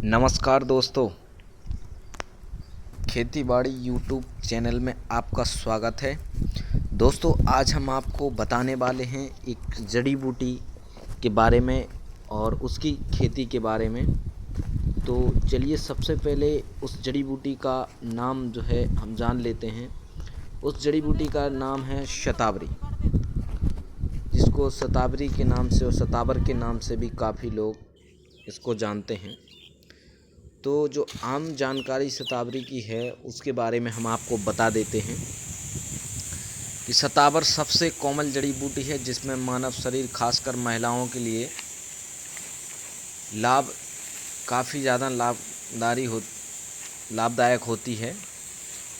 नमस्कार दोस्तों, खेती बाड़ी यूट्यूब चैनल में आपका स्वागत है। दोस्तों, आज हम आपको बताने वाले हैं एक जड़ी बूटी के बारे में और उसकी खेती के बारे में। तो चलिए सबसे पहले उस जड़ी बूटी का नाम जो है हम जान लेते हैं। उस जड़ी बूटी का नाम है शतावरी, जिसको शतावरी के नाम से और शतावर के नाम से भी काफ़ी लोग इसको जानते हैं। तो जो आम जानकारी शतावरी की है उसके बारे में हम आपको बता देते हैं कि शतावर सबसे कोमल जड़ी बूटी है, जिसमें मानव शरीर खासकर महिलाओं के लिए काफ़ी ज़्यादा लाभदायक होती है।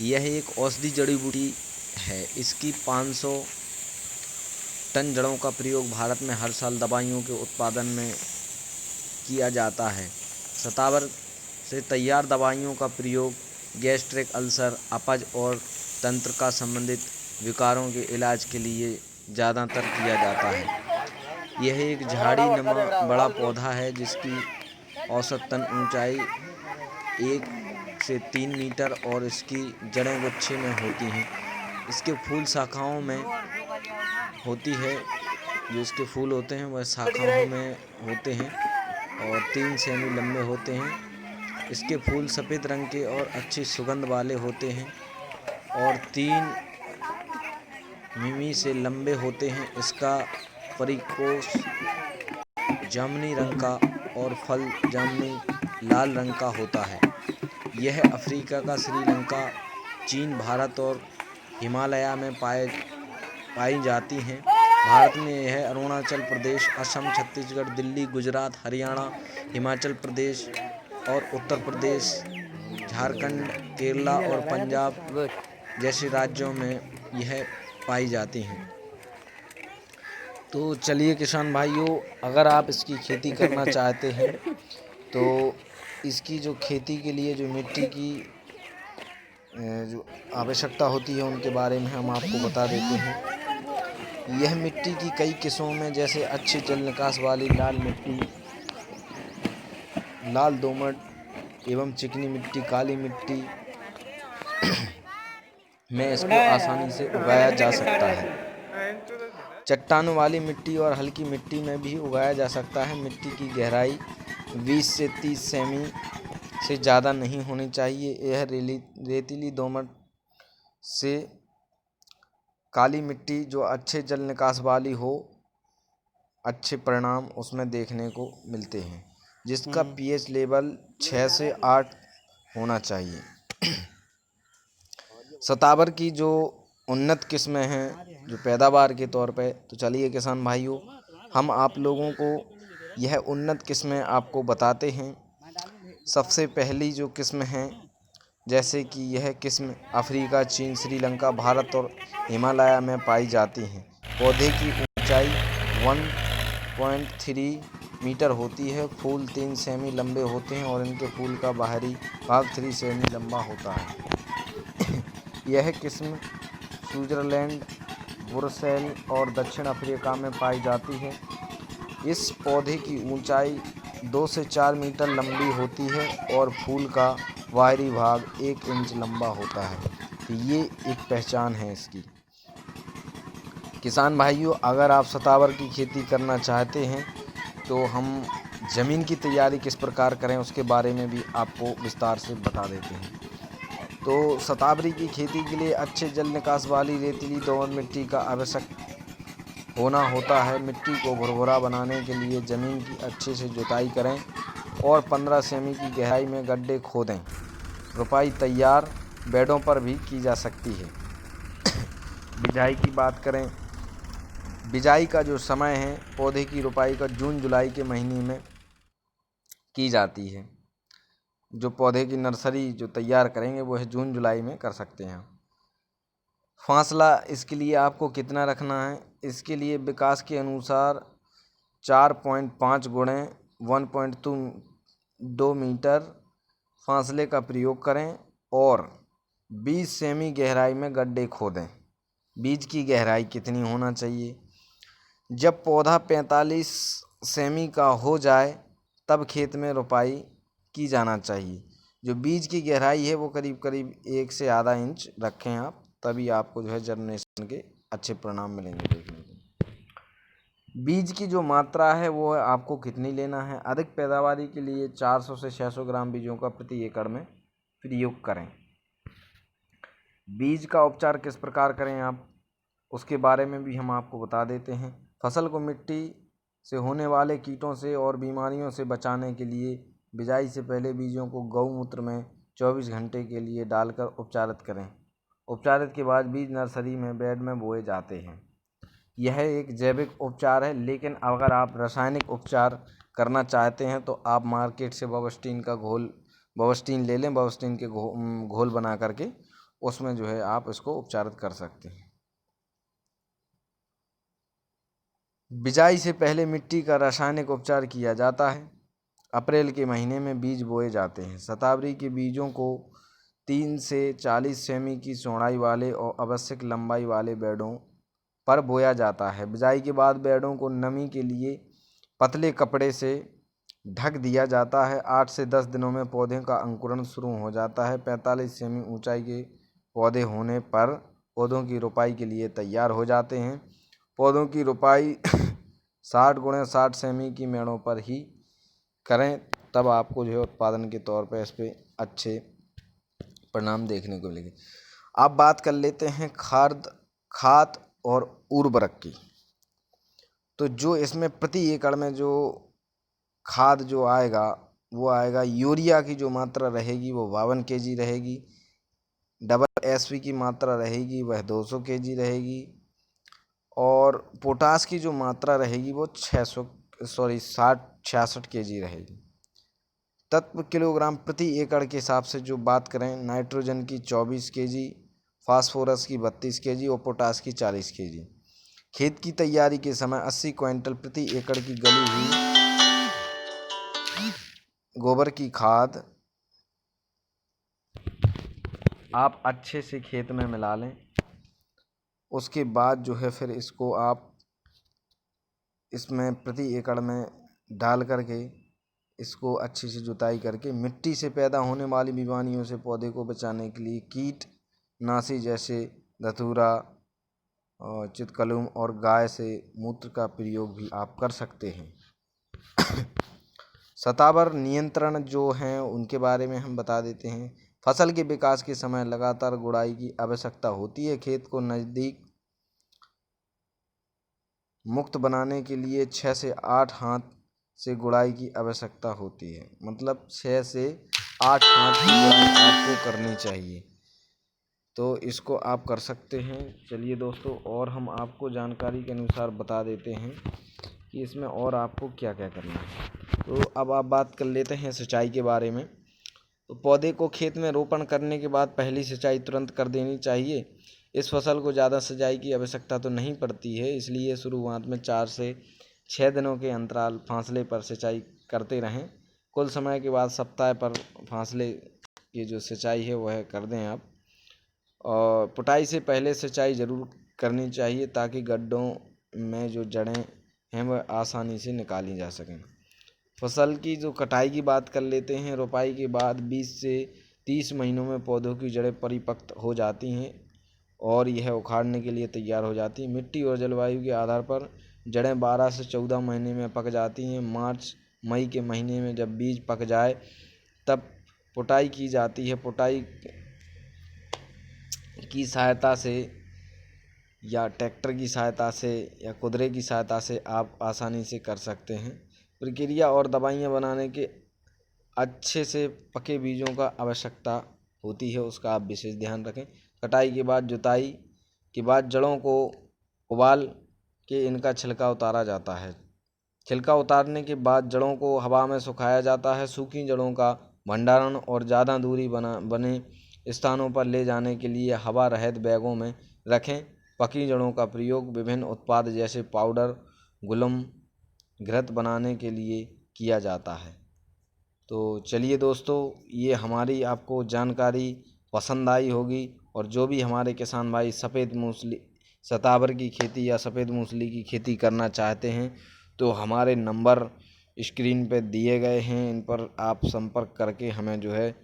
यह एक औषधि जड़ी बूटी है। इसकी 500 टन जड़ों का प्रयोग भारत में हर साल दवाइयों के उत्पादन में किया जाता है। शतावर से तैयार दवाइयों का प्रयोग गैस्ट्रिक अल्सर, अपच और तंत्रिका संबंधित विकारों के इलाज के लिए ज़्यादातर किया जाता है। यह एक झाड़ी नुमा बड़ा पौधा है जिसकी औसतन ऊंचाई 1 से 3 मीटर और इसकी जड़ें गुच्छे में होती हैं। इसके फूल शाखाओं में होती है। जो इसके फूल होते हैं वह शाखाओं में होते हैं और 3 सेमी लंबे होते हैं। इसके फूल सफ़ेद रंग के और अच्छी सुगंध वाले होते हैं और 3 मिमी से लंबे होते हैं। इसका परिकोष जामुनी रंग का और फल जामुनी लाल रंग का होता है। यह अफ्रीका का श्रीलंका, चीन, भारत और हिमालय में पाई जाती हैं। भारत में यह अरुणाचल प्रदेश, असम, छत्तीसगढ़, दिल्ली, गुजरात, हरियाणा, हिमाचल प्रदेश और उत्तर प्रदेश, झारखंड, केरला और पंजाब जैसे राज्यों में यह पाई जाती हैं। तो चलिए किसान भाइयों, अगर आप इसकी खेती करना चाहते हैं तो इसकी जो खेती के लिए जो मिट्टी की जो आवश्यकता होती है उनके बारे में हम आपको बता देते हैं। यह मिट्टी की कई किस्मों में, जैसे अच्छी जल निकास वाली लाल मिट्टी, लाल दोमट एवं चिकनी मिट्टी, काली मिट्टी में इसको आसानी से उगाया जा सकता है। चट्टानों वाली मिट्टी और हल्की मिट्टी में भी उगाया जा सकता है। मिट्टी की गहराई 20 से 30 सेमी से ज़्यादा नहीं होनी चाहिए। यह रेतीली, दोमट से काली मिट्टी जो अच्छे जल निकास वाली हो, अच्छे परिणाम उसमें देखने को मिलते हैं, जिसका पीएच लेवल 6 से 8 होना चाहिए। शतावर की जो उन्नत किस्में हैं जो पैदावार के तौर पे, तो चलिए किसान भाइयों, हम आप लोगों को यह उन्नत किस्में आपको बताते हैं। सबसे पहली जो किस्म है, जैसे कि यह किस्म अफ्रीका, चीन, श्रीलंका, भारत और हिमालय में पाई जाती हैं। पौधे की ऊंचाई 1.3 मीटर होती है। फूल 3 सेमी लंबे होते हैं और इनके फूल का बाहरी भाग 3 सेमी लंबा होता है। यह किस्म स्विट्जरलैंड, बुरसेल और दक्षिण अफ्रीका में पाई जाती है। इस पौधे की ऊंचाई 2 से 4 मीटर लंबी होती है और फूल का बाहरी भाग 1 इंच लंबा होता है। तो ये एक पहचान है इसकी। किसान भाइयों, अगर आप शतावर की खेती करना चाहते हैं तो हम ज़मीन की तैयारी किस प्रकार करें उसके बारे में भी आपको विस्तार से बता देते हैं। तो शतावरी की खेती के लिए अच्छे जल निकास वाली रेतीली दोमट मिट्टी का आवश्यक होना होता है। मिट्टी को भुरभुरा बनाने के लिए ज़मीन की अच्छे से जुताई करें और 15 सेमी की गहराई में गड्ढे खोदें। रुपाई तैयार बेडों पर भी की जा सकती है। बिजाई की बात करें, बिजाई का जो समय है, पौधे की रुपाई का जून जुलाई के महीने में की जाती है। जो पौधे की नर्सरी जो तैयार करेंगे वो है जून जुलाई में कर सकते हैं। फासला इसके लिए आपको कितना रखना है, इसके लिए विकास के अनुसार 4.5 गुणे 1.2 मीटर फासले का प्रयोग करें और 20 सेमी गहराई में गड्ढे खोदें। बीज की गहराई कितनी होना चाहिए? जब पौधा 45 सेमी का हो जाए तब खेत में रुपाई की जाना चाहिए। जो बीज की गहराई है वो करीब करीब 1 से आधा इंच रखें आप, तभी आपको जो है जर्मिनेशन के अच्छे परिणाम मिलेंगे देखने को। बीज की जो मात्रा है वो आपको कितनी लेना है? अधिक पैदावारी के लिए 400 से 600 ग्राम बीजों का प्रति एकड़ में प्रयोग करें। बीज का उपचार किस प्रकार करें आप, उसके बारे में भी हम आपको बता देते हैं। फसल को मिट्टी से होने वाले कीटों से और बीमारियों से बचाने के लिए बिजाई से पहले बीजों को गौमूत्र में 24 घंटे के लिए डालकर उपचारित करें। उपचारित के बाद बीज नर्सरी में बेड में बोए जाते हैं। यह एक जैविक उपचार है, लेकिन अगर आप रासायनिक उपचार करना चाहते हैं तो आप मार्केट से बवस्टीन ले लें। बवस्टीन के घोल बना करके उसमें जो है आप इसको उपचारित कर सकते हैं। बिजाई से पहले मिट्टी का रासायनिक उपचार किया जाता है। अप्रैल के महीने में बीज बोए जाते हैं। शतावरी के बीजों को 3 से 40 सेमी की चौड़ाई वाले और आवश्यक लंबाई वाले बेडों पर बोया जाता है। बिजाई के बाद बेडों को नमी के लिए पतले कपड़े से ढक दिया जाता है। 8 से 10 दिनों में पौधे का अंकुरण शुरू हो जाता है। 45 सेमी ऊंचाई के पौधे होने पर पौधों की रोपाई के लिए तैयार हो जाते हैं। पौधों की रोपाई 60 गुणे 60 सेमी की मेड़ों पर ही करें, तब आपको जो है उत्पादन के तौर पर इस पर अच्छे परिणाम देखने को मिलेंगे। अब बात कर लेते हैं खाद और उर्वरक की। तो जो इसमें प्रति एकड़ में जो खाद जो आएगा वो आएगा, यूरिया की जो मात्रा रहेगी वो 52 kg रहेगी। डबल एसपी की मात्रा रहेगी वह 200 kg रहेगी। और पोटास की जो मात्रा रहेगी वो 66 kg रहेगी। तत्व किलोग्राम प्रति एकड़ के हिसाब से जो बात करें, नाइट्रोजन की 24 kg, फास्फोरस की 32 kg और पोटास की 40 kg। खेत की तैयारी के समय 80 क्विंटल प्रति एकड़ की गली हुई गोबर की खाद आप अच्छे से खेत में मिला लें। उसके बाद जो है फिर इसको आप इसमें प्रति एकड़ में डाल करके इसको अच्छी से जुताई करके मिट्टी से पैदा होने वाली बीमारियों से पौधे को बचाने के लिए कीटनाशी जैसे धतूरा और चितकलुम और गाय से मूत्र का प्रयोग भी आप कर सकते हैं। शतावर नियंत्रण जो हैं उनके बारे में हम बता देते हैं। फसल के विकास के समय लगातार गुड़ाई की आवश्यकता होती है। खेत को नज़दीक मुक्त बनाने के लिए 6 से 8 हाथ से गुड़ाई की आवश्यकता होती है। मतलब 6 से 8 हाथ की गुड़ाई आपको करनी चाहिए, तो इसको आप कर सकते हैं। चलिए दोस्तों, और हम आपको जानकारी के अनुसार बता देते हैं कि इसमें और आपको क्या क्या करना है। तो अब आप बात कर लेते हैं सिंचाई के बारे में। तो पौधे को खेत में रोपण करने के बाद पहली सिंचाई तुरंत कर देनी चाहिए। इस फसल को ज़्यादा सिंचाई की आवश्यकता तो नहीं पड़ती है, इसलिए शुरुआत में 4 से 6 दिनों के अंतराल फासले पर सिंचाई करते रहें। कुल समय के बाद सप्ताह पर फासले की जो सिंचाई है वह कर दें आप। और पुटाई से पहले सिंचाई ज़रूर करनी चाहिए ताकि गड्ढों में जो जड़ें हैं वह आसानी से निकाली जा सकें। फसल की जो कटाई की बात कर लेते हैं। रोपाई के बाद 20 से 30 महीनों में पौधों की जड़ें परिपक्व हो जाती हैं और यह उखाड़ने के लिए तैयार हो जाती हैं। मिट्टी और जलवायु के आधार पर जड़ें 12 से 14 महीने में पक जाती हैं। मार्च मई के महीने में जब बीज पक जाए तब पुटाई की जाती है। पुटाई की सहायता से या ट्रैक्टर की सहायता से या कुदरे की सहायता से आप आसानी से कर सकते हैं। प्रक्रिया और दवाइयाँ बनाने के अच्छे से पके बीजों का आवश्यकता होती है, उसका आप विशेष ध्यान रखें। कटाई के बाद जुताई के बाद जड़ों को उबाल के इनका छिलका उतारा जाता है। छिलका उतारने के बाद जड़ों को हवा में सुखाया जाता है। सूखी जड़ों का भंडारण और ज़्यादा दूरी बने स्थानों पर ले जाने के लिए हवा रहित बैगों में रखें। पकी जड़ों का प्रयोग विभिन्न उत्पाद जैसे पाउडर, गुलम, घृत बनाने के लिए किया जाता है। तो चलिए दोस्तों, ये हमारी आपको जानकारी पसंद आई होगी। और जो भी हमारे किसान भाई सफ़ेद मूंगफली, शतावर की खेती या सफ़ेद मूंगफली की खेती करना चाहते हैं तो हमारे नंबर स्क्रीन पे दिए गए हैं, इन पर आप संपर्क करके हमें जो है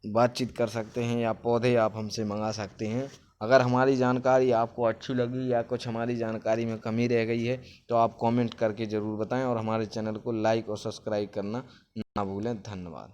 बातचीत कर सकते हैं या पौधे आप हमसे मंगा सकते हैं। अगर हमारी जानकारी आपको अच्छी लगी या कुछ हमारी जानकारी में कमी रह गई है तो आप कमेंट करके ज़रूर बताएं और हमारे चैनल को लाइक और सब्सक्राइब करना ना भूलें। धन्यवाद।